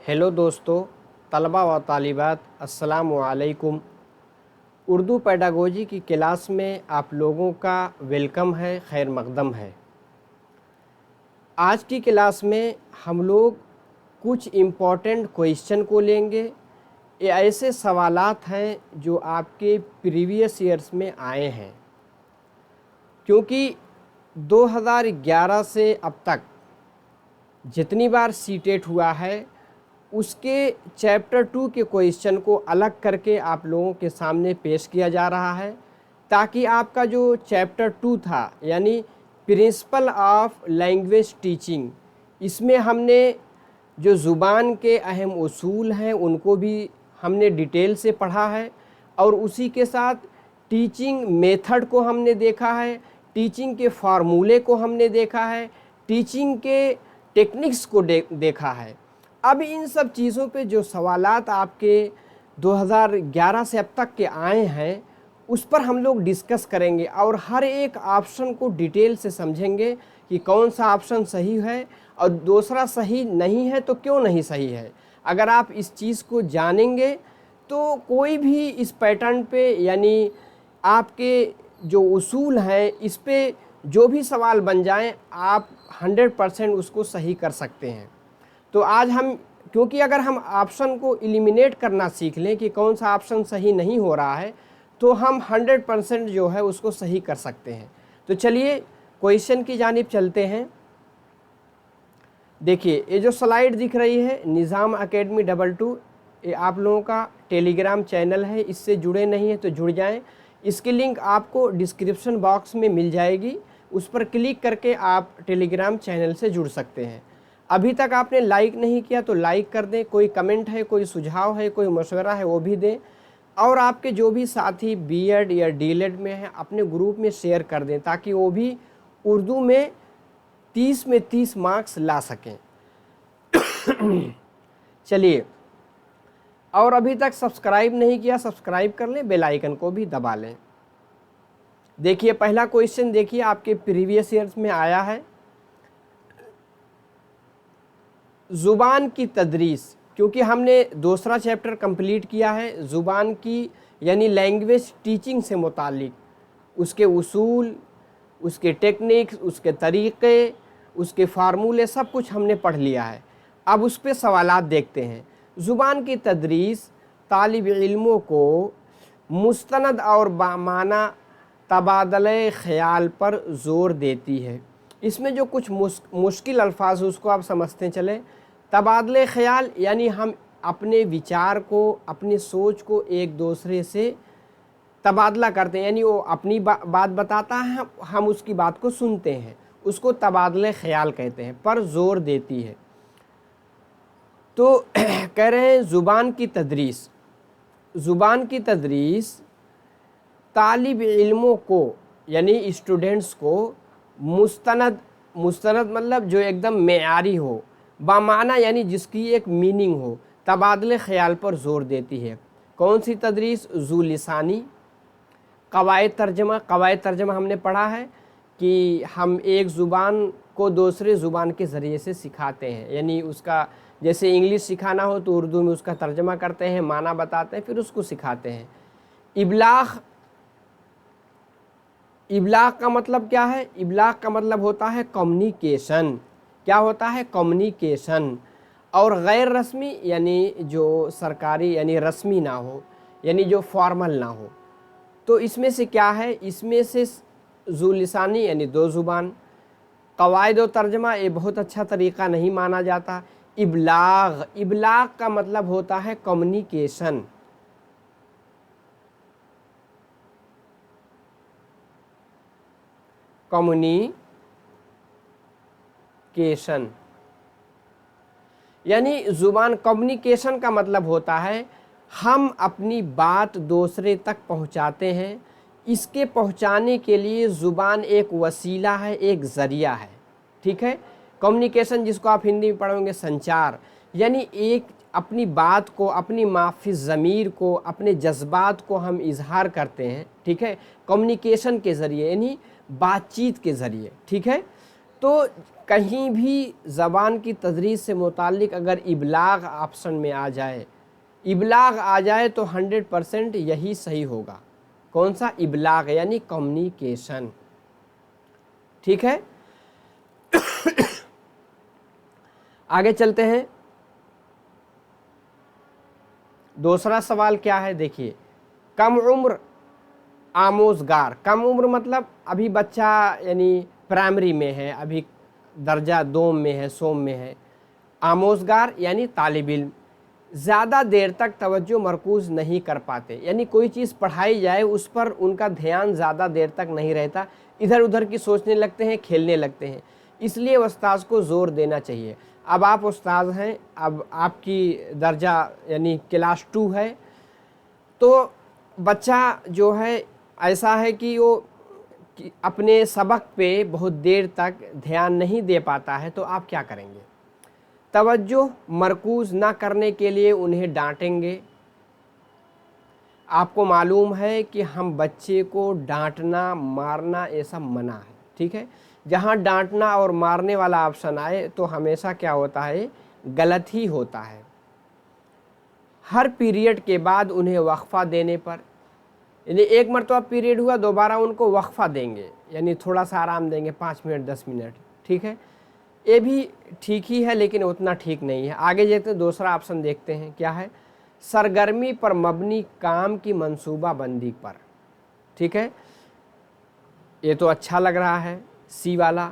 Hello दोस्तों, तलबा व तालिबात, अस्सलामु अलैकुम। उर्दू पेडागोजी की क्लास में आप लोगों का वेलकम है, खैर मक़दम है। आज की क्लास में हम लोग कुछ इम्पॉर्टेंट क्वेश्चन को लेंगे। ये ऐसे सवालात हैं जो आपके प्रीवियस ईयर्स में आए हैं, क्योंकि 2011 से अब तक जितनी बार सीटेट हुआ है उसके चैप्टर 2 के क्वेश्चन को अलग करके आप लोगों के सामने पेश किया जा रहा है, ताकि आपका जो चैप्टर 2 था यानी प्रिंसिपल ऑफ लैंग्वेज टीचिंग, इसमें हमने जो ज़ुबान के अहम उसूल हैं उनको भी हमने डिटेल से पढ़ा है, और उसी के साथ टीचिंग मेथड को हमने देखा है, टीचिंग के फार्मूले को हमने देखा है, टीचिंग के टेक्निक्स को देखा है। अब इन सब चीज़ों पे जो सवालात आपके 2011 से अब तक के आए हैं उस पर हम लोग डिस्कस करेंगे, और हर एक ऑप्शन को डिटेल से समझेंगे कि कौन सा ऑप्शन सही है और दूसरा सही नहीं है तो क्यों नहीं सही है। अगर आप इस चीज़ को जानेंगे तो कोई भी इस पैटर्न पे यानी आपके जो उसूल हैं इस पे जो भी सवाल बन जाएं आप 100% उसको सही कर सकते हैं। तो आज हम, क्योंकि अगर हम ऑप्शन को एलिमिनेट करना सीख लें कि कौन सा ऑप्शन सही नहीं हो रहा है तो हम 100% जो है उसको सही कर सकते हैं। तो चलिए क्वेश्चन की जानिब चलते हैं। देखिए, ये जो स्लाइड दिख रही है निज़ाम अकेडमी 22, ये आप लोगों का टेलीग्राम चैनल है, इससे जुड़े नहीं हैं तो जुड़ जाएं। इसकी लिंक आपको डिस्क्रिप्शन बॉक्स में मिल जाएगी, उस पर क्लिक करके आप टेलीग्राम चैनल से जुड़ सकते हैं। अभी तक आपने लाइक नहीं किया तो लाइक कर दें, कोई कमेंट है, कोई सुझाव है, कोई मशवरा है वो भी दें, और आपके जो भी साथी बीएड या डीएलएड में हैं अपने ग्रुप में शेयर कर दें ताकि वो भी उर्दू में 30 में 30 मार्क्स ला सकें। चलिए, और अभी तक सब्सक्राइब नहीं किया सब्सक्राइब कर लें, बेल आइकन को भी दबा लें। देखिए, पहला क्वेश्चन देखिए आपके प्रीवियस ईयर्स में आया है। ज़ुबान की तदरीस, क्योंकि हमने दूसरा चैप्टर कंप्लीट किया है ज़ुबान की यानी लैंग्वेज टीचिंग से मुतालिक, उसके उसूल, उसके टेक्निक्स, उसके तरीक़े, उसके फार्मूले सब कुछ हमने पढ़ लिया है। अब उस पे सवालात देखते हैं। ज़ुबान की तदरीस तालिब इल्मों को मुस्तनद और बामाना तबादले ख़याल पर ज़ोर देती है। इसमें जो कुछ मुश्किल अल्फाज उसको आप समझते चलें। तबादले ख़याल यानी हम अपने विचार को, अपनी सोच को एक दूसरे से तबादला करते हैं, यानी वो अपनी बात बताता है, हम उसकी बात को सुनते हैं, उसको तबादले ख़याल कहते हैं, पर ज़ोर देती है। तो कह रहे हैं ज़ुबान की तदरीस, ज़ुबान की तदरीस तालिब इल्मों को यानी स्टूडेंट्स को मुस्तनद, मुस्तनद मतलब जो एकदम मेयारी हो, बामाना यानी जिसकी एक मीनिंग हो, तबादले ख़याल पर ज़ोर देती है। कौन सी तदरीस? ज़ू लिसानी, क़वाइद तर्जमा। क़वाइद तर्जमा हमने पढ़ा है कि हम एक ज़ुबान को दूसरे ज़ुबान के ज़रिए से सिखाते हैं, यानी उसका जैसे इंग्लिश सिखाना हो तो उर्दू में उसका तर्जमा करते हैं, माना बताते हैं, फिर उसको सिखाते हैं। इबलाग़, इबलाग़ का मतलब क्या है? इबलाग़ का मतलब होता है कम्युनिकेशन। क्या होता है? कम्युनिकेशन। और गैर रस्मी यानी जो सरकारी यानी रस्मी ना हो, यानी जो फॉर्मल ना हो। तो इसमें से क्या है? इसमें से ज़ू लिसानी यानी दो ज़ुबान, क़वाइद व तर्जमा ये बहुत अच्छा तरीक़ा नहीं माना जाता। इबलाग़, इबलाग़ का मतलब होता है कम्युनिकेशन। कम्युनिकेशन यानी ज़ुबान, कम्युनिकेशन का मतलब होता है हम अपनी बात दूसरे तक पहुंचाते हैं। इसके पहुंचाने के लिए ज़ुबान एक वसीला है, एक ज़रिया है। ठीक है, कम्युनिकेशन जिसको आप हिंदी में पढ़ोगे संचार, यानी एक अपनी बात को, अपनी माफ़ी ज़मीर को, अपने जज्बात को हम इजहार करते हैं। ठीक है, कम्युनिकेशन के ज़रिए यानी बातचीत के ज़रिए। ठीक है, तो कहीं भी ज़बान की तदरीस से मुताल्लिक़ अगर इबलाग ऑप्शन में आ जाए, इबलाग आ जाए तो 100% यही सही होगा। कौन सा? इबलाग यानी कम्युनिकेशन। ठीक है, आगे चलते हैं। दूसरा सवाल क्या है, देखिए, कम उम्र आमोज़गार। कम उम्र मतलब अभी बच्चा यानी प्राइमरी में है, अभी दर्जा 2 में है, सोम में है। आमोज़गार यानी तालिब इल्म, ज़्यादा देर तक तवज्जो मरकूज़ नहीं कर पाते, यानी कोई चीज़ पढ़ाई जाए उस पर उनका ध्यान ज़्यादा देर तक नहीं रहता, इधर उधर की सोचने लगते हैं, खेलने लगते हैं। इसलिए उस्ताद को ज़ोर देना चाहिए। अब आप उस्ताद हैं, अब आपकी दर्जा यानी क्लास 2 है, तो बच्चा जो है ऐसा है कि वो अपने सबक पे बहुत देर तक ध्यान नहीं दे पाता है, तो आप क्या करेंगे? तवज्जो मरकूज़ ना करने के लिए उन्हें डांटेंगे। आपको मालूम है कि हम बच्चे को डांटना मारना ऐसा मना है, ठीक है। जहाँ डांटना और मारने वाला ऑप्शन आए तो हमेशा क्या होता है, गलत ही होता है। हर पीरियड के बाद उन्हें वक्फ़ा देने पर, यानी एक मरतबा पीरियड हुआ दोबारा उनको वक्फ़ा देंगे, यानी थोड़ा सा आराम देंगे, 5 मिनट 10 मिनट, ठीक है। ये भी ठीक ही है लेकिन उतना ठीक नहीं है। आगे देखते हैं, दूसरा ऑप्शन देखते हैं क्या है, सरगर्मी पर मबनी काम की मंसूबा बंदी पर, ठीक है। ये तो अच्छा लग रहा है, सी वाला।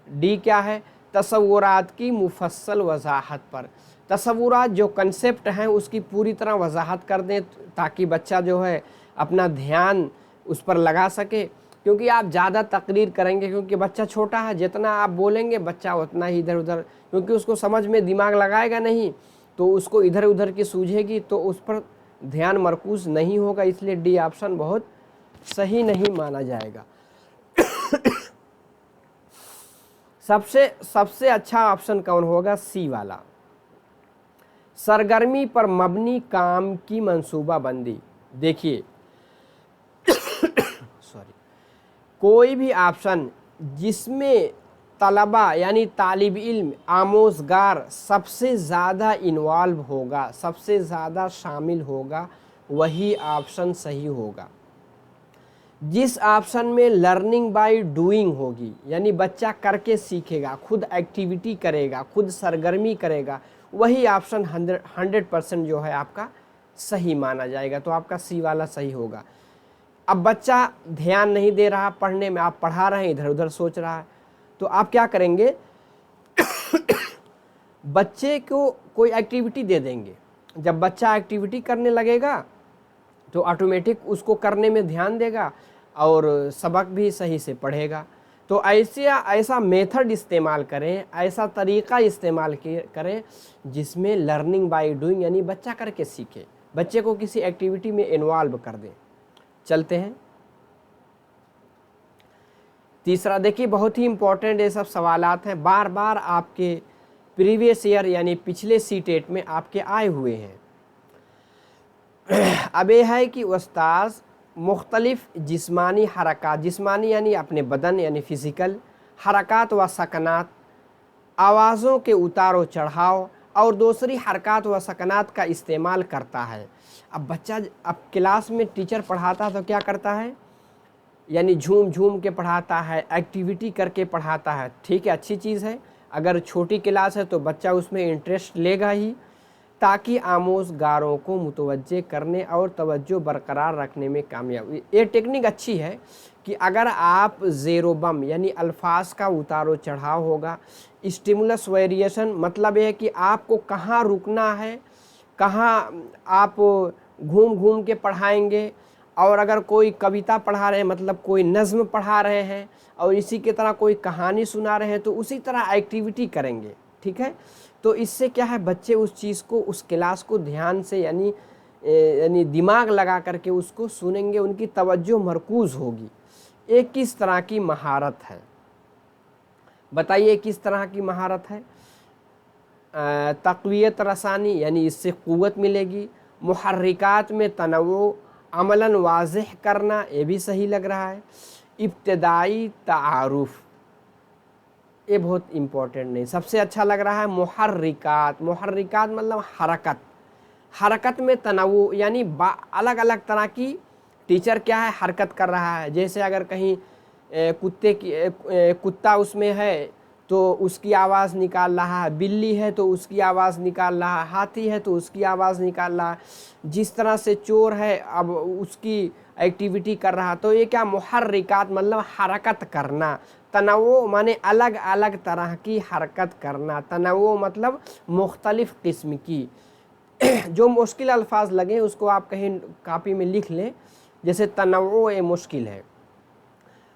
डी क्या है, तसव्वुरात की मुफस्सल वजाहत पर। तसव्वुरात जो कंसेप्ट हैं उसकी पूरी तरह वजाहत कर दें ताकि बच्चा जो है अपना ध्यान उस पर लगा सके, क्योंकि आप ज़्यादा तकरीर करेंगे, क्योंकि बच्चा छोटा है, जितना आप बोलेंगे बच्चा उतना ही इधर उधर, क्योंकि उसको समझ में दिमाग लगाएगा नहीं तो उसको इधर उधर की सूझेगी, तो उस पर ध्यान मरकूज़ नहीं होगा। इसलिए डी ऑप्शन बहुत सही नहीं माना जाएगा। सबसे अच्छा ऑप्शन कौन होगा, सी वाला, सरगर्मी पर मबनी काम की मंसूबा बंदी। देखिए सॉरी, कोई भी ऑप्शन जिसमें तलबा यानी तालिब इल्म आमोज़गार सबसे ज़्यादा इन्वॉल्व होगा, सबसे ज़्यादा शामिल होगा, वही ऑप्शन सही होगा। जिस ऑप्शन में लर्निंग बाय डूइंग होगी, यानी बच्चा करके सीखेगा, खुद एक्टिविटी करेगा, खुद सरगर्मी करेगा, वही ऑप्शन 100% जो है आपका सही माना जाएगा। तो आपका सी वाला सही होगा। अब बच्चा ध्यान नहीं दे रहा पढ़ने में, आप पढ़ा रहे हैं इधर उधर सोच रहा है, तो आप क्या करेंगे, बच्चे को कोई एक्टिविटी दे देंगे। जब बच्चा एक्टिविटी करने लगेगा तो ऑटोमेटिक उसको करने में ध्यान देगा और सबक भी सही से पढ़ेगा। तो ऐसा मेथड इस्तेमाल करें, ऐसा तरीक़ा इस्तेमाल करें जिसमें लर्निंग बाय डूइंग यानी बच्चा करके सीखे, बच्चे को किसी एक्टिविटी में इन्वॉल्व कर दें। चलते हैं तीसरा। देखिए बहुत ही इम्पोर्टेंट ये सब सवालात हैं, बार बार आपके प्रीवियस ईयर यानी पिछले सीटेट में आपके आए हुए हैं। अब ये है कि उस्ताद मुख्तलिफ जिस्मानी हरकत, जिस्मानी यानी अपने बदन यानी फ़िज़िकल हरकत व सकनात, आवाज़ों के उतार चढ़ाव और दूसरी हरकत व सकनात का इस्तेमाल करता है। अब बच्चा अब क्लास में टीचर पढ़ाता है तो क्या करता है, यानी झूम झूम के पढ़ाता है, एक्टिविटी करके पढ़ाता है, ठीक है, अच्छी चीज़ है। अगर छोटी क्लास है तो बच्चा उसमें इंटरेस्ट लेगा ही, ताकि आमोज़गारों को मुतवज्जे करने और तवज्जो बरकरार रखने में कामयाब। ये टेक्निक अच्छी है कि अगर आप ज़ेरो बम यानी अल्फाज का उतारो चढ़ाव होगा, स्टिमुलस वेरिएशन मतलब ये है कि आपको कहाँ रुकना है, कहाँ आप घूम घूम के पढ़ाएंगे, और अगर कोई कविता पढ़ा रहे हैं मतलब कोई नज़्म पढ़ा रहे हैं और इसी की तरह कोई कहानी सुना रहे हैं तो उसी तरह एक्टिविटी करेंगे, ठीक है। तो इससे क्या है, बच्चे उस चीज़ को, उस क्लास को ध्यान से यानी दिमाग लगा करके उसको सुनेंगे, उनकी तवज्जो मरकूज़ होगी। एक किस तरह की महारत है, बताइए किस तरह की महारत है, तक़वियत रसानी यानी इससे क़ुव्वत मिलेगी, मुहर्रिकात में तनव्वु अमलन वाज़ेह करना, ये भी सही लग रहा है, इब्तिदाई तारुफ़, ये बहुत इम्पोर्टेंट नहीं। सबसे अच्छा लग रहा है मुहर्रिकात। मुहर्रिकात मतलब हरकत, हरकत में तनव्वु, यानी अलग अलग तरह की टीचर क्या है, हरकत कर रहा है। जैसे अगर कहीं कुत्ता उसमें है तो उसकी आवाज़ निकाल रहा है, बिल्ली है तो उसकी आवाज़ निकाल रहा है, हाथी है तो उसकी आवाज़ निकाल रहा है, जिस तरह से चोर है अब उसकी एक्टिविटी कर रहा। तो ये क्या, मुहर्रिकात मतलब हरकत करना। तनव्वु माने अलग अलग तरह की हरकत करना। तनव्वु मतलब मुख्तलिफ़ किस्म की। जो मुश्किल अल्फाज लगे उसको आप कहीं कापी में लिख लें, जैसे तनव्वु ये मुश्किल है,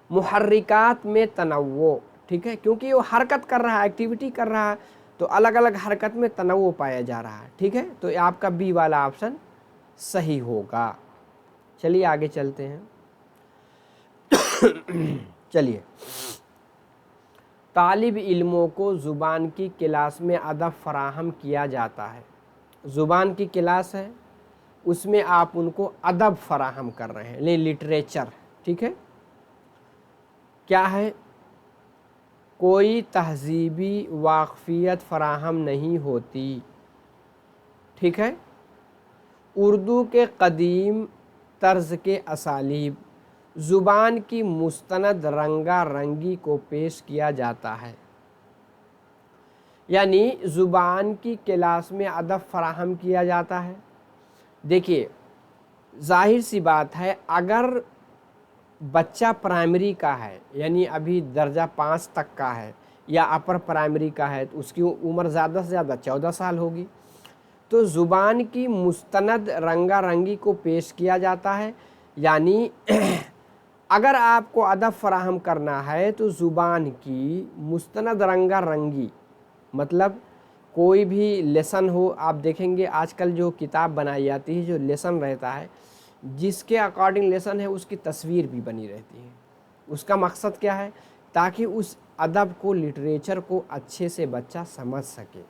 मुहर्रिकात में तनव्वु, ठीक है, क्योंकि वो हरकत कर रहा है, एक्टिविटी कर रहा है, तो अलग अलग हरकत में तनव्वु पाया जा रहा है, ठीक है। तो ये आपका बी वाला ऑप्शन सही होगा। चलिए आगे चलते हैं। चलिए, तालिब इल्मों को ज़ुबान की क्लास में अदब फराहम किया जाता है। ज़ुबान की क्लास है, उसमें आप उनको अदब फराहम कर रहे हैं, लिटरेचर, ठीक है। क्या है, कोई तहज़ीबी वाक़फ़ियत फराहम नहीं होती, ठीक है। उर्दू के क़दीम तर्ज़ के असालीब, ज़ुबान की मुस्तनद रंगा रंगी को पेश किया जाता है। यानी ज़ुबान की क्लास में अदब फराहम किया जाता है। देखिए, ज़ाहिर सी बात है, अगर बच्चा प्राइमरी का है, यानी अभी दर्जा 5 तक का है, या अपर प्राइमरी का है, तो उसकी उम्र ज़्यादा से ज़्यादा 14 साल होगी। तो ज़ुबान की मुस्तनद रंगा रंगी को पेश किया जाता है। यानी अगर आपको अदब फराहम करना है तो ज़ुबान की मुस्तनद रंगा रंगी मतलब कोई भी लेसन हो, आप देखेंगे आजकल जो किताब बनाई जाती है, जो लेसन रहता है, जिसके अकॉर्डिंग लेसन है उसकी तस्वीर भी बनी रहती है। उसका मकसद क्या है, ताकि उस अदब को, लिटरेचर को अच्छे से बच्चा समझ सके।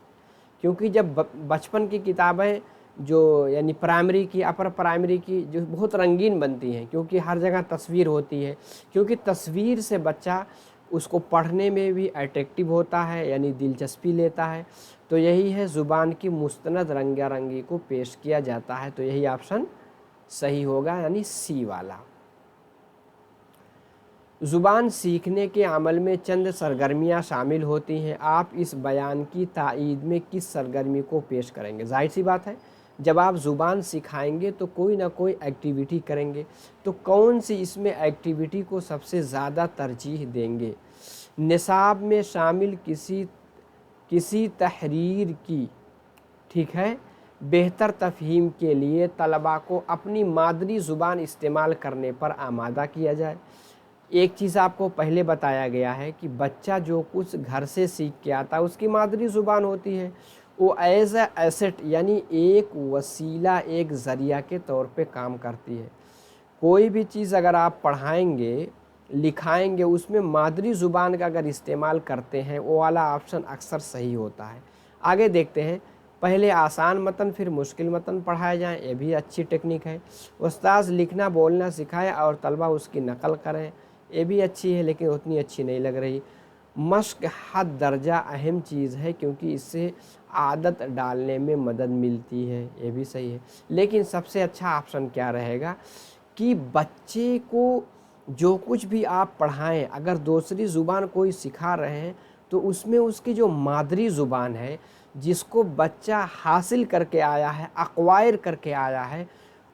क्योंकि जब बचपन की किताबें जो यानी प्राइमरी की, अपर प्राइमरी की, जो बहुत रंगीन बनती हैं, क्योंकि हर जगह तस्वीर होती है, क्योंकि तस्वीर से बच्चा उसको पढ़ने में भी अट्रैक्टिव होता है, यानी दिलचस्पी लेता है। तो यही है, ज़ुबान की मुस्तनद रंगा रंगी को पेश किया जाता है। तो यही ऑप्शन सही होगा, यानी सी वाला। ज़ुबान सीखने के अमल में चंद सरगर्मियाँ शामिल होती हैं। आप इस बयान की ताईद में किस सरगर्मी को पेश करेंगे? जाहिर सी बात है, जब आप ज़ुबान सिखाएंगे तो कोई ना कोई एक्टिविटी करेंगे, तो कौन सी इसमें एक्टिविटी को सबसे ज़्यादा तरजीह देंगे? निसाब में शामिल किसी तहरीर की, ठीक है, बेहतर तफ़हीम के लिए तलबा को अपनी मादरी ज़ुबान इस्तेमाल करने पर आमादा किया जाए। एक चीज़ आपको पहले बताया गया है कि बच्चा जो कुछ घर से सीख के आता है उसकी मादरी ज़ुबान होती है, वो एज़ ए एसेट, यानी एक वसीला, एक ज़रिया के तौर पे काम करती है। कोई भी चीज़ अगर आप पढ़ाएंगे, लिखाएंगे, उसमें मादरी ज़ुबान का अगर इस्तेमाल करते हैं, वो वाला ऑप्शन अक्सर सही होता है। आगे देखते हैं, पहले आसान मतन फिर मुश्किल मतन पढ़ाए जाएं, ये भी अच्छी टेक्निक है। उस्ताद लिखना बोलना सिखाए और तलबा उसकी नकल करें, ये भी अच्छी है, लेकिन उतनी अच्छी नहीं लग रही। मश्क हद दर्जा अहम चीज़ है, क्योंकि इससे आदत डालने में मदद मिलती है, ये भी सही है। लेकिन सबसे अच्छा ऑप्शन क्या रहेगा कि बच्चे को जो कुछ भी आप पढ़ाएं, अगर दूसरी ज़ुबान कोई सिखा रहे हैं तो उसमें उसकी जो मादरी ज़ुबान है, जिसको बच्चा हासिल करके आया है, अक्वायर करके आया है,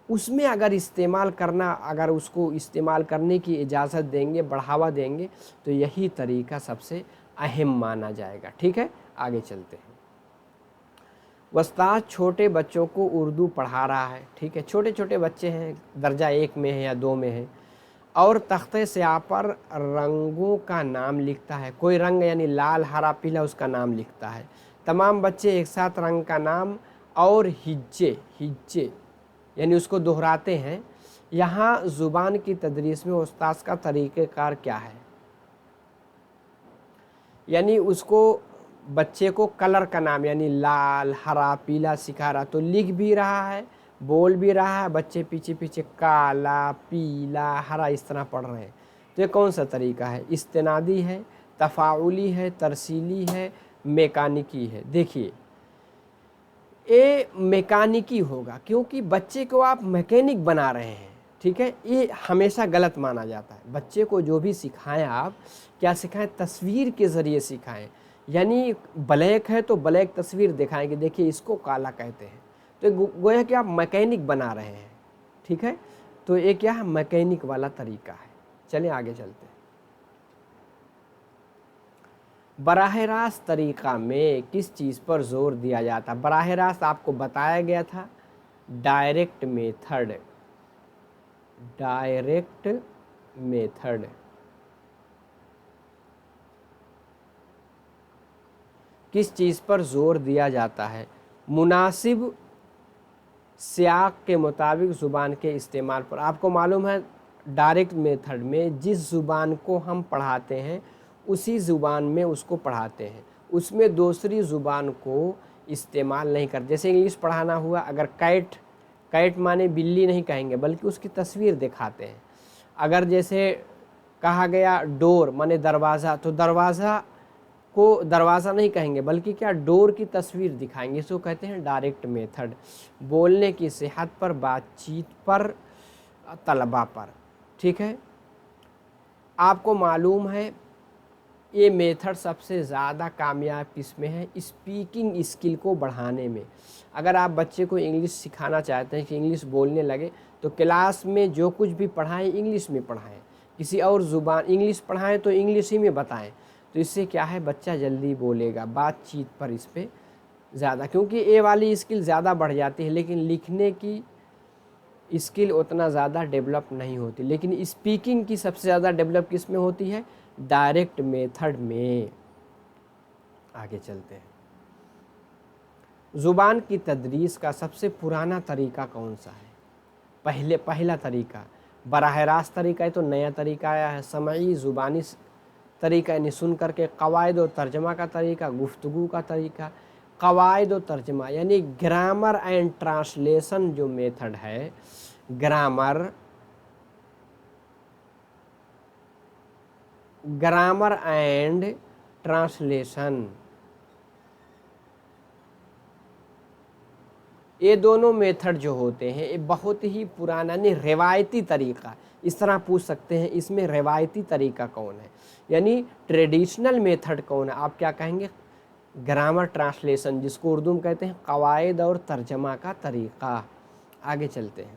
उसमें अगर इस्तेमाल करना, अगर उसको इस्तेमाल करने की इजाज़त देंगे, बढ़ावा देंगे, तो यही तरीका सबसे अहम माना जाएगा। ठीक है, आगे चलते हैं। उस्ताद छोटे बच्चों को उर्दू पढ़ा रहा है, ठीक है, छोटे छोटे बच्चे हैं, दर्जा 1 में है या 2 में है, और तख्ते स्याह पर रंगों का नाम लिखता है। कोई रंग यानी लाल, हरा, पीला, उसका नाम लिखता है। तमाम बच्चे एक साथ रंग का नाम और हिज्जे यानी उसको दोहराते हैं। यहाँ ज़ुबान की तदरीस में उस्ताद का तरीक़ेकार क्या है? यानी उसको, बच्चे को कलर का नाम यानी लाल, हरा, पीला सिखा रहा, तो लिख भी रहा है, बोल भी रहा है, बच्चे पीछे पीछे काला, पीला, हरा इस तरह पढ़ रहे हैं। तो ये कौन सा तरीका है? इस्तेनादी है, تفاعلی ہے، ترسیلی ہے، میکانیکی ہے۔ دیکھیے یہ میکانیکی ہوگا کیونکہ بچے کو آپ میکینک بنا رہے ہیں، ٹھیک ہے، یہ ہمیشہ غلط مانا جاتا ہے۔ بچے کو جو بھی سکھائیں آپ کیا سکھائیں؟ تصویر کے ذریعے سکھائیں، یعنی بلیک ہے تو بلیک تصویر دکھائیں کہ دیکھیے اس کو کالا کہتے ہیں، تو گویا کہ آپ میکینک بنا رہے ہیں، ٹھیک ہے، تو یہ کیا ہے؟ میکینک والا طریقہ ہے۔ چلیں آگے چلتے ہیں۔ براہ راست طریقہ میں کس چیز پر زور دیا جاتا ہے؟ براہ راست آپ کو بتایا گیا تھا ڈائریکٹ میتھڈ، ڈائریکٹ میتھڈ۔ کس چیز پر زور دیا جاتا ہے؟ مناسب سیاق کے مطابق زبان کے استعمال پر۔ آپ کو معلوم ہے ڈائریکٹ میتھڈ میں جس زبان کو ہم پڑھاتے ہیں اسی زبان میں اس کو پڑھاتے ہیں، اس میں دوسری زبان کو استعمال نہیں کرتے۔ جیسے انگلش پڑھانا ہوا، اگر کیٹ، کیٹ مانے بلی نہیں کہیں گے بلکہ اس کی تصویر دکھاتے ہیں۔ اگر جیسے کہا گیا ڈور مانے دروازہ، تو دروازہ کو دروازہ نہیں کہیں گے بلکہ کیا؟ ڈور کی تصویر دکھائیں گے، اس کو کہتے ہیں ڈائریکٹ میتھڈ۔ بولنے کی صحت پر، بات چیت پر، طلبہ پر، ٹھیک ہے۔ آپ کو معلوم ہے یہ میتھڈ سب سے زیادہ کامیاب کس میں ہے؟ اسپیکنگ اسکل کو بڑھانے میں۔ اگر آپ بچے کو انگلش سکھانا چاہتے ہیں کہ انگلش بولنے لگے تو کلاس میں جو کچھ بھی پڑھائیں انگلش میں پڑھائیں، کسی اور زبان انگلش پڑھائیں تو انگلش ہی میں بتائیں، تو اس سے کیا ہے؟ بچہ جلدی بولے گا۔ بات چیت پر اس پہ زیادہ، کیونکہ اے والی اسکل زیادہ بڑھ جاتی ہے لیکن لکھنے کی اسکل اتنا زیادہ ڈیولپ نہیں ہوتی، لیکن اسپیکنگ کی سب سے زیادہ ڈیولپ کس میں ہوتی ہے؟ ڈائریکٹ میتھڈ میں۔ آگے چلتے ہیں۔ زبان کی تدریس کا سب سے پرانا طریقہ کون سا ہے؟ پہلا طریقہ براہ راست طریقہ ہے، تو نیا طریقہ آیا ہے۔ سمعی زبانی طریقہ یعنی سن کر کے، قواعد و ترجمہ کا طریقہ، گفتگو کا طریقہ۔ قواعد و ترجمہ یعنی گرامر اینڈ ٹرانسلیشن جو میتھڈ ہے، گرامر اینڈ ٹرانسلیشن، یہ دونوں میتھڈ جو ہوتے ہیں یہ بہت ہی پرانا یعنی روایتی طریقہ، اس طرح پوچھ سکتے ہیں اس میں روایتی طریقہ کون ہے، یعنی ٹریڈیشنل میتھڈ کون ہے؟ آپ کیا کہیں گے؟ گرامر ٹرانسلیشن، جس کو اردو میں کہتے ہیں قواعد اور ترجمہ کا طریقہ۔ آگے چلتے ہیں۔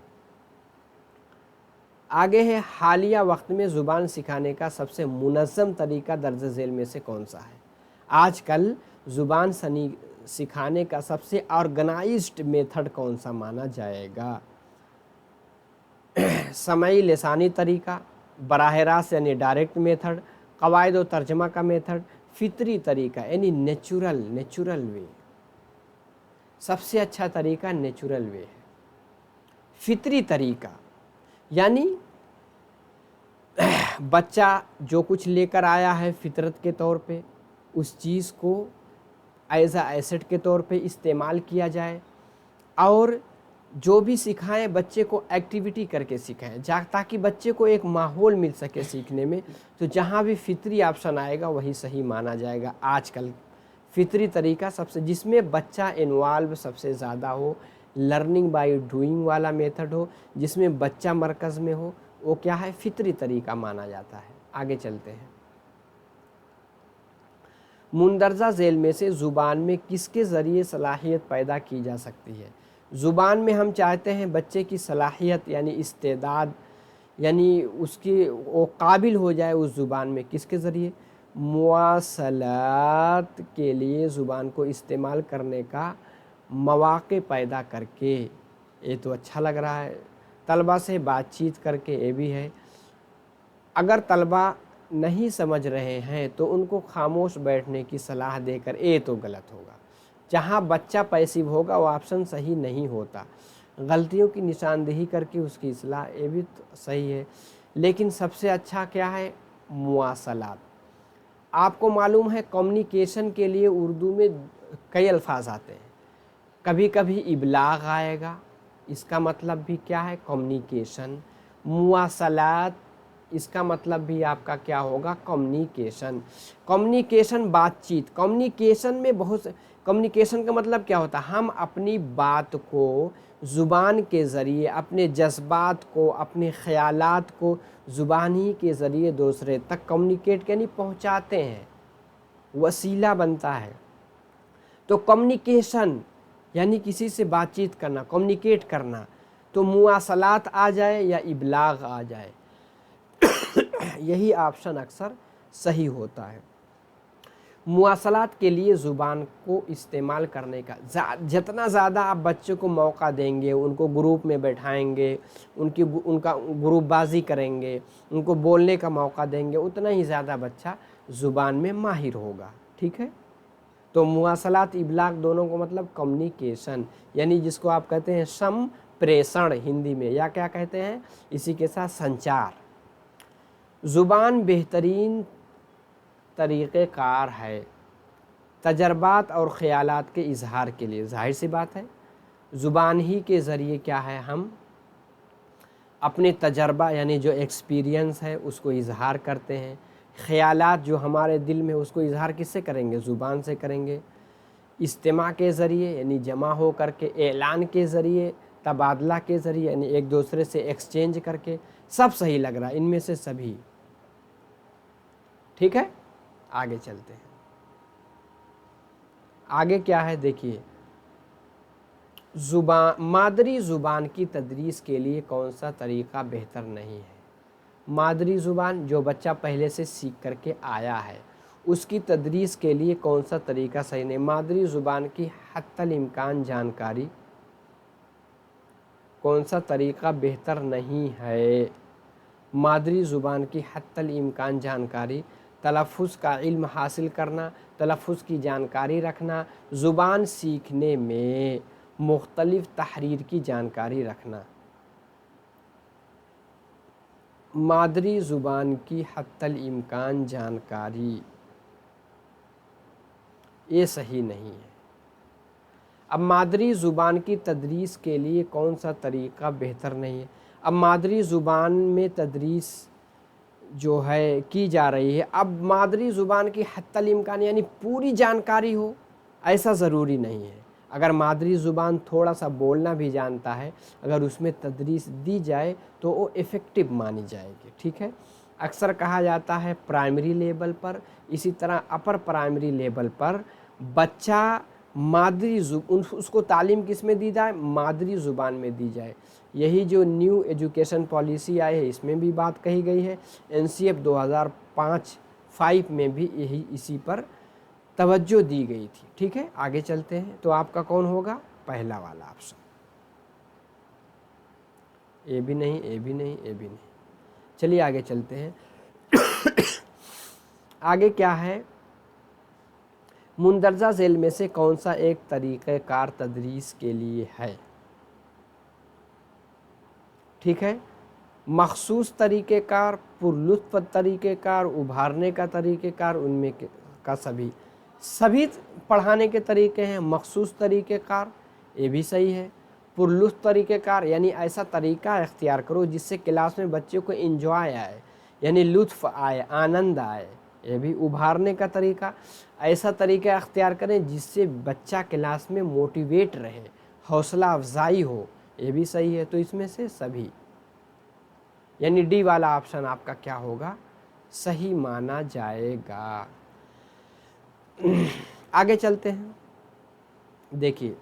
آگے ہے حالیہ وقت میں زبان سکھانے کا سب سے منظم طریقہ درج ذیل میں سے کون سا ہے؟ آج کل زبان سکھانے کا سب سے آرگنائزڈ میتھڈ کون سا مانا جائے گا؟ سمعی لسانی طریقہ، براہ راست یعنی ڈائریکٹ میتھڈ، قواعد و ترجمہ کا میتھڈ، فطری طریقہ یعنی نیچرل وے۔ سب سے اچھا طریقہ نیچرل وے ہے۔ فطری طریقہ یعنی بچہ جو کچھ لے کر آیا ہے فطرت کے طور پہ اس چیز کو ایز اے ایسٹ کے طور پہ استعمال کیا جائے، اور جو بھی سکھائیں بچے کو ایکٹیویٹی کر کے سکھائیں تاکہ بچے کو ایک ماحول مل سکے سیکھنے میں، تو جہاں بھی فطری آپشن آئے گا وہی صحیح مانا جائے گا۔ آج کل فطری طریقہ سب سے جس میں بچہ انوالو سب سے زیادہ ہو، لرننگ بائی ڈوئنگ والا میتھڈ ہو، جس میں بچہ مرکز میں ہو، وہ کیا ہے؟ فطری طریقہ مانا جاتا ہے۔ آگے چلتے ہیں۔ مندرجہ ذیل میں سے زبان میں کس کے ذریعے صلاحیت پیدا کی جا سکتی ہے؟ زبان میں ہم چاہتے ہیں بچے کی صلاحیت یعنی استعداد، یعنی اس کی وہ قابل ہو جائے اس زبان میں، کس کے ذریعے؟ مواصلات کے لیے زبان کو استعمال کرنے کا مواقع پیدا کر کے۔ یہ تو اچھا لگ رہا ہے۔ طلبہ سے بات چیت کر کے، یہ بھی ہے۔ اگر طلبہ نہیں سمجھ رہے ہیں تو ان کو خاموش بیٹھنے کی صلاح دے کر، یہ تو غلط ہوگا۔ جہاں بچہ پیسیو ہوگا وہ آپشن صحیح نہیں ہوتا۔ غلطیوں کی نشاندہی کر کے اس کی اصلاح، یہ بھی صحیح ہے، لیکن سب سے اچھا کیا ہے؟ مواصلات۔ آپ کو معلوم ہے کمیونیکیشن کے لیے اردو میں کئی الفاظ آتے ہیں، کبھی کبھی ابلاغ آئے گا، اس کا مطلب بھی کیا ہے؟ کمیونیکیشن۔ مواصلات इसका मतलब भी आपका क्या होगा, कम्युनिकेशन। कम्युनिकेशन बात चीत, कम्युनिकेशन में कम्युनिकेशन का मतलब क्या होता है, हम अपनी बात को ज़ुबान के ज़रिए, अपने जज्बात को, अपने ख़यालात को ज़ुबान ही के ज़रिए दूसरे तक कम्युनिकेट यानी पहुंचाते हैं, वसीला बनता है। तो कम्युनिकेशन यानी किसी से बातचीत करना, कम्युनिकेट करना, तो मुआसलात आ जाए या इबलाग आ जाए, यही ऑप्शन अक्सर सही होता है। मुआसलात के लिए ज़ुबान को इस्तेमाल करने का जितना ज़्यादा आप बच्चों को मौका देंगे, उनको ग्रुप में बैठाएंगे, उनका ग्रुपबाजी करेंगे, उनको बोलने का मौका देंगे, उतना ही ज़्यादा बच्चा ज़ुबान में माहिर होगा। ठीक है, तो मुआसलात इबलाग दोनों को मतलब कम्युनिकेशन, यानी जिसको आप कहते हैं संप्रेषण हिंदी में, या क्या कहते हैं, इसी के साथ संचार। ज़ुबान बेहतरीन तरीक़ेकार है तजर्बात और ख़यालात के इजहार के लिए। ज़ाहिर सी बात है, ज़ुबान ही के ज़रिए क्या है, हम अपने तजर्बा यानी जो एक्सपीरियंस है उसको इजहार करते हैं। ख़यालात जो हमारे दिल में, उसको इजहार किससे करेंगे, ज़ुबान से करेंगे। इज्तिमा के ज़रिए यानी जमा हो करके, ऐलान के ज़रिए, तबादला के ज़रिए यानी एक दूसरे से एक्सचेंज करके। सब सही लग रहा है इनमें से सभी। ठीक है, आगे चलते हैं। आगे क्या है देखिए, मादरी ज़ुबान की तदरीस के लिए कौन सा तरीक़ा बेहतर नहीं है। मादरी ज़ुबान जो बच्चा पहले से सीख करके आया है, उसकी तदरीस के लिए कौन सा तरीक़ा सही नहीं। मादरी ज़ुबान की हत्तल इम्कान जानकारी, कौन सा तरीक़ा बेहतर नहीं है। मादरी ज़ुबान की हत्तल इम्कान जानकारी, तलफ़्फ़ुज़ का इल्म हासिल करना, तलफ़्फ़ुज़ की जानकारी रखना, ज़ुबान सीखने में मुख्तलिफ़ तहरीर की जानकारी रखना। मादरी ज़ुबान की हत्तल इम्कान जानकारी, ये सही नहीं है। अब मादरी ज़ुबान की तदरीस के लिए कौन सा तरीक़ा बेहतर नहीं है। अब मादरी ज़ुबान में तदरीस जो है की जा रही है, अब मादरी ज़ुबान की हत्तल इम्कान यानी पूरी जानकारी हो, ऐसा ज़रूरी नहीं है। अगर मादरी ज़ुबान थोड़ा सा बोलना भी जानता है, अगर उसमें तदरीस दी जाए तो वो इफ़ेक्टिव मानी जाएगी। ठीक है, अक्सर कहा जाता है प्राइमरी लेवल पर, इसी तरह अपर प्राइमरी लेवल पर बच्चा मादरी उसको तालीम किस में दी जाए, मादरी ज़ुबान में दी जाए। यही जो न्यू एजुकेशन पॉलिसी आई है, इसमें भी बात कही गई है। NCF 2005 में भी यही इसी पर तवज्जो दी गई थी। ठीक है, आगे चलते हैं। तो आपका कौन होगा, पहला वाला ऑप्शन। ए भी नहीं, ए भी नहीं, ए भी नहीं। चलिए आगे चलते हैं। आगे क्या है, मुंदरजा झेल में से कौन सा एक तरीक़ेकार तदरीस के लिए है। ठीक है, मखसूस तरीक़ेकार, पुरलुत्फ़ तरीक़ेकार, उभारने का तरीक़ेकार, उनमें का सभी पढ़ाने के तरीक़े हैं। मखसूस तरीक़ेकार, ये भी सही है। पुरलुत्फ़ तरीक़ेकार यानी ऐसा तरीक़ा इख्तियार करो जिससे क्लास में बच्चों को एंजॉय आए, यानी लुत्फ़ आए, आनंद आए। ये भी उभारने का तरीक़ा, ऐसा तरीक़ा इख्तियार करें जिससे बच्चा क्लास में मोटिवेट रहे, हौसला अफजाई हो। ये भी सही है। तो इसमें से सभी, यानी डी वाला ऑप्शन आपका क्या होगा, सही माना जाएगा। आगे चलते हैं। देखिए,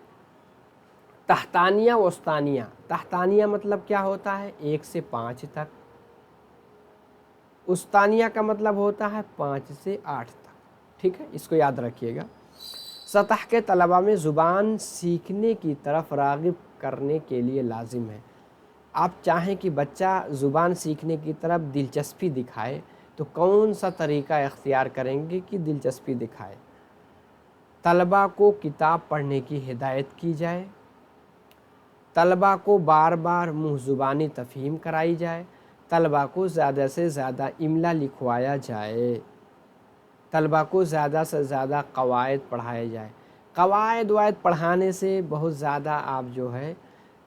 तहतानिया वस्तानिया, तहतानिया मतलब क्या होता है, 1 से 5 तक। उस्तानिया का मतलब होता है 5 से 8 तक। ठीक है, इसको याद रखिएगा। सतह के तलबा में ज़ुबान सीखने की तरफ राग़िब करने के लिए लाजिम है। आप चाहें कि बच्चा ज़ुबान सीखने की तरफ दिलचस्पी दिखाए, तो कौन सा तरीक़ा इख्तियार करेंगे कि दिलचस्पी दिखाए। तलबा को किताब पढ़ने की हिदायत की जाए, तलबा को बार बार मुँह ज़ुबानी तफ़हीम कराई जाए, तलबा को ज़्यादा से ज़्यादा इमला लिखवाया जाए, तलबा को ज़्यादा से ज़्यादा कवायद पढ़ाए जाए। कवायद वायद पढ़ाने से बहुत ज़्यादा आप जो है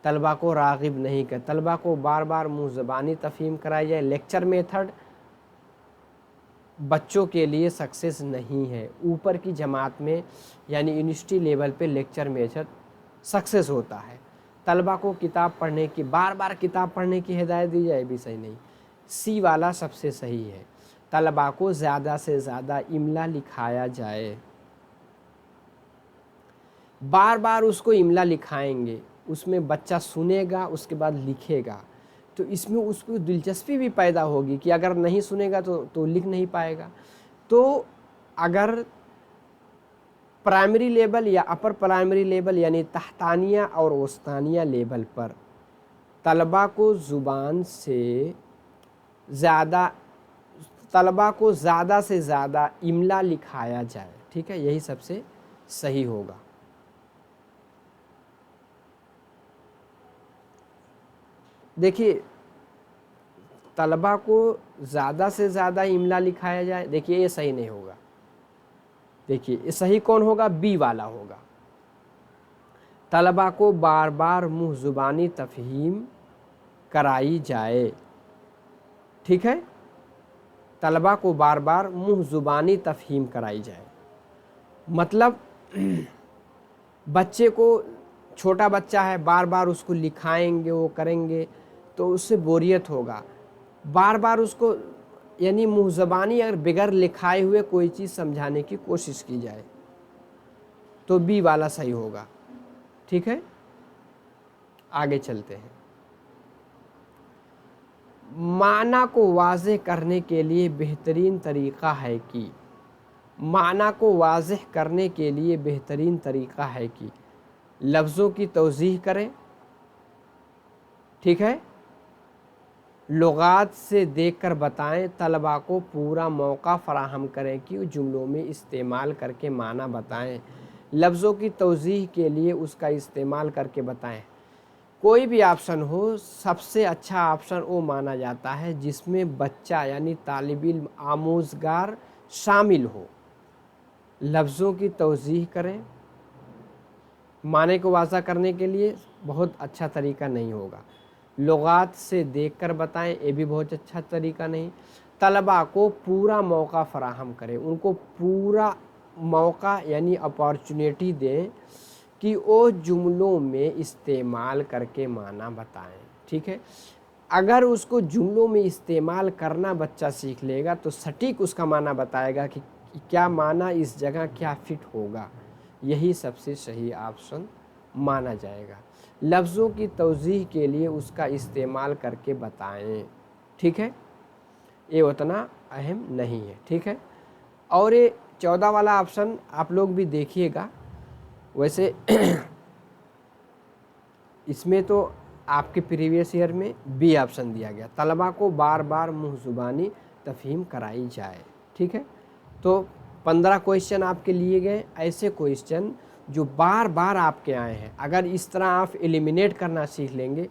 तलबा को राग़िब नहीं कर, तलबा को बार बार मुँह ज़बानी तफ़हीम कराई जाए। लेक्चर मेथड बच्चों के लिए सक्सेस नहीं है। ऊपर की जमात में यानी यूनिवर्सिटी लेवल पे लेक्चर मेथड सक्सेस होता है। तलबा को किताब पढ़ने की, बार बार किताब पढ़ने की हिदायत दी जाए, भी सही नहीं। सी वाला सबसे सही है। तलबा को ज़्यादा से ज़्यादा इमला लिखाया जाए। बार बार उसको इमला लिखाएंगे, उसमें बच्चा सुनेगा उसके बाद लिखेगा, तो इसमें उसको दिलचस्पी भी पैदा होगी कि अगर नहीं सुनेगा तो लिख नहीं पाएगा। तो अगर प्राइमरी लेवल या अपर प्राइमरी लेवल यानी तहतानिया और वस्तानिया लेवल पर तलबा को ज़्यादा से ज़्यादा इमला लिखाया जाए, ठीक है, यही सबसे सही होगा। देखिए, तलबा को ज़्यादा से ज़्यादा इमला लिखाया जाए, देखिए ये सही नहीं होगा। देखिए ये सही कौन होगा? बी वाला होगा। तलबा को बार बार मुँह ज़ुबानी तफ़हीम कराई जाए, ठीक है, तलबा को बार बार मुँह ज़ुबानी तफ़हीम कराई जाए। मतलब बच्चे को, छोटा बच्चा है, बार बार उसको लिखाएंगे, वो करेंगे तो उससे बोरियत होगा। बार बार उसको यानी मुँह ज़बानी अगर बगैर लिखाए हुए कोई चीज़ समझाने की कोशिश की जाए तो बी वाला सही होगा, ठीक है। आगे चलते हैं। माना को वाज़ेह करने के लिए बेहतरीन तरीक़ा है कि, माना को वाज़ेह करने के लिए बेहतरीन तरीक़ा है कि लफ्ज़ों की तौज़ीह करें, ठीक है, लुगात से देखकर बताएं, तलबा को पूरा मौका फ़राहम करें कि जुमलों में इस्तेमाल करके माना बताएं, लफ्ज़ों की तौज़ीह के लिए उसका इस्तेमाल करके बताएं। कोई भी ऑप्शन हो, सबसे अच्छा ऑप्शन वो माना जाता है जिसमें बच्चा यानी तालिब इल्म, आमोज़गार शामिल हो। लफ्ज़ों की तौज़ीह करें, माने को वाज़ा करने के लिए बहुत अच्छा तरीका नहीं होगा। लुगात से देखकर बताएं, ये भी बहुत अच्छा तरीका नहीं। तलबा को पूरा मौका फ़राहम करें, उनको पूरा मौका यानी अपॉर्चुनिटी दें कि वो जुमलों में इस्तेमाल करके माना बताएं, ठीक है। अगर उसको जुमलों में इस्तेमाल करना बच्चा सीख लेगा तो सटीक उसका माना बताएगा कि क्या माना इस जगह क्या फ़िट होगा, यही सबसे सही ऑप्शन माना जाएगा। लफ्ज़ों की तौज़ीह के लिए उसका इस्तेमाल करके बताएं, ठीक है, ये उतना अहम नहीं है, ठीक है। और ये 14 वाला ऑप्शन आप लोग भी देखिएगा। वैसे इसमें तो आपके प्रीवियस ईयर में बी ऑप्शन दिया गया, तलबा को बार बार मुँह ज़ुबानी तफ़हीम कराई जाए, ठीक है। तो 15 क्वेश्चन आपके लिए गए, ऐसे क्वेश्चन जो बार बार आपके आए हैं। अगर इस तरह आप एलिमिनेट करना सीख लेंगे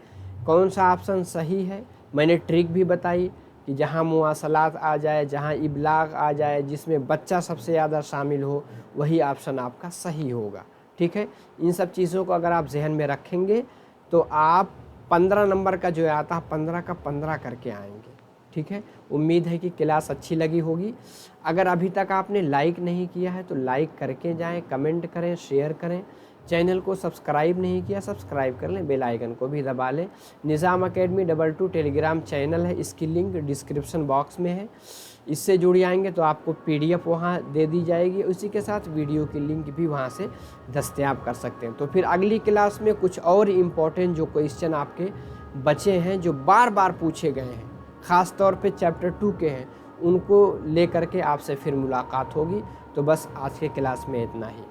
कौन सा ऑप्शन सही है, मैंने ट्रिक भी बताई कि जहाँ मुवासलात आ जाए, जहाँ इबलाग आ जाए, जिसमें बच्चा सबसे ज़्यादा शामिल हो, वही ऑप्शन आपका सही होगा, ठीक है। इन सब चीज़ों को अगर आप जहन में रखेंगे तो आप 15 नंबर का जो आता है 15 का 15 करके आएंगे, ठीक है। उम्मीद है कि क्लास अच्छी लगी होगी। अगर अभी तक आपने लाइक नहीं किया है तो लाइक करके जाएं, कमेंट करें, शेयर करें। चैनल को सब्सक्राइब नहीं किया, सब्सक्राइब कर लें, बेल आइकन को भी दबा लें। निज़ाम अकेडमी 22 टेलीग्राम चैनल है, इसकी लिंक डिस्क्रिप्शन बॉक्स में है। इससे जुड़ आएंगे तो आपको PDF वहाँ दे दी जाएगी, उसी के साथ वीडियो की लिंक भी वहाँ से दस्तयाब कर सकते हैं। तो फिर अगली क्लास में कुछ और इम्पोर्टेंट जो क्वेश्चन आपके बचे हैं, जो बार बार पूछे गए हैं, ख़ास तौर पे चैप्टर 2 के हैं, उनको लेकर के आपसे फिर मुलाकात होगी। तो बस आज के क्लास में इतना ही।